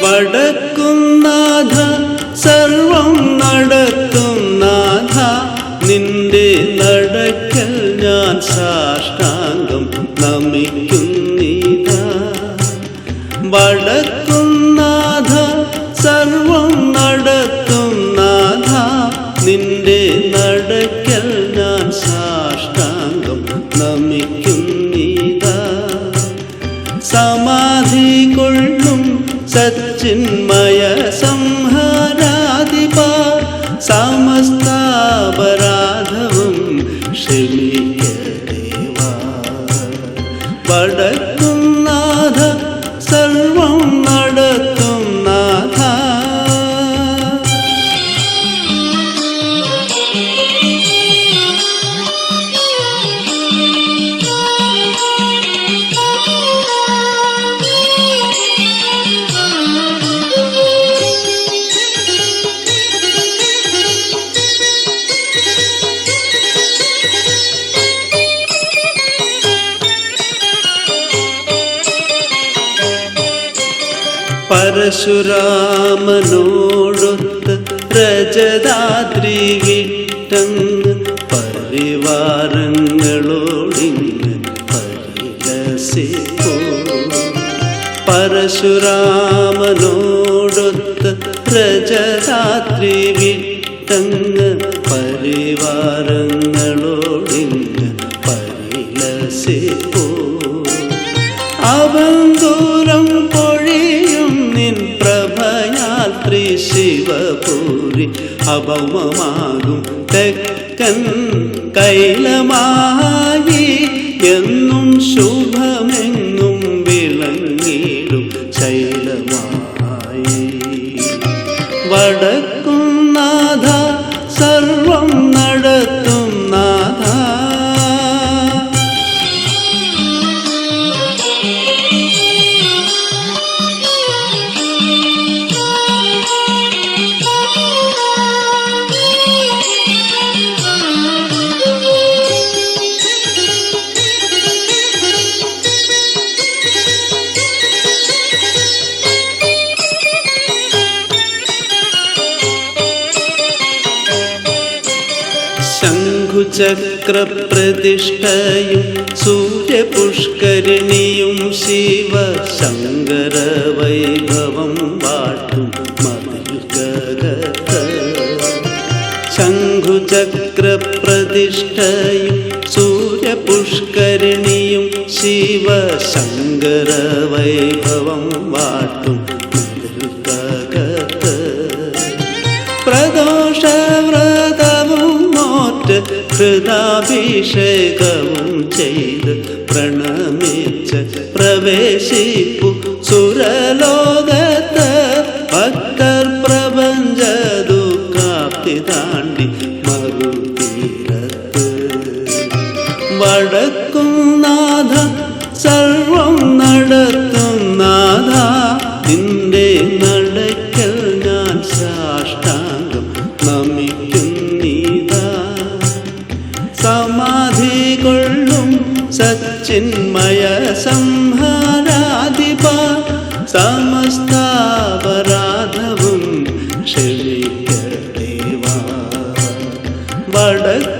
വടക്കും നാഥ സർവം നടത്തും നാഥ നിന്റെ നടക്കൽ ഞാൻ സാഷ്ടാംഗം നമിക്കുന്നീതാ. വടക്കും നാഥ സർവം നടത്തും നാഥ നിന്റെ നടക്കൽ ഞാൻ സാഷ്ടാംഗം നമിക്കുന്നീതാ. സമാധി കൊള്ളും സച്ചിന്മയ സംഹാരാധിപ സമസ്താപരാധവും ക്ഷമിക്കദേവാ. വടക്കും നാഥ സർവം നടത്തും നാഥ. പരശുരാമനോടൊത്ത് രജതാദ്രി വിട്ടങ്ങ് പരിവാരങ്ങളോടിങ്ങ് പരിലസിപ്പോ. പരശുരാമനോടൊത്ത് രജതാദ്രി വിട്ടങ്ങ് പരിവാരങ്ങളോടിങ്ങ് പരിലസിപ്പോ. അവൻ ദൂരം പൊഴിയും നിൻ പ്രഭയാൽ ത്രിശിവപൂരി അഭൗമമാകും തെക്കൻ കൈലമായി എന്നും ശുഭമെങ്ങും വിളങ്ങിടും ശൈലമായി. വടക്കും നാഥ സർവം നടത്തും നാഥ. ശംഖുചക്രപ്രതിഷ്ഠയും സൂര്യപുഷ്കരിണിയും ശിവശങ്കര വൈഭവം വാട്ടും മതിൽക്കകത്ത്. ശംഖുചക്രപ്രതിഷ്ഠയും സൂര്യപുഷ്കരിണിയും ശിവശങ്കര വൈഭവം വാട്ടും മതിൽക്കകത്ത്. പ്രദോഷവ്രതവും നോറ്റ് ഹൃദാഭിഷേകവും ചെയ്ത് പ്രണമിച്ച് പ്രവേശിപ്പു സുരലോകത്ത്. ഭക്തർ പ്രപഞ്ച ദുഃഖാപ്തി താണ്ടി മറുതീരത്ത്. വടക്കും നാഥ സർവം നടത്തും നാഥ നിന്റെ നടക്കൽ ഞാൻ സാഷ്ടാംഗം നമിക്കുന്നീതാ. സമാധി കൊള്ളും സച്ചിന്മയ സംഹാരാധിപ സമസ്താപരാധവും ക്ഷമിക്കദേവാ. വടക്കും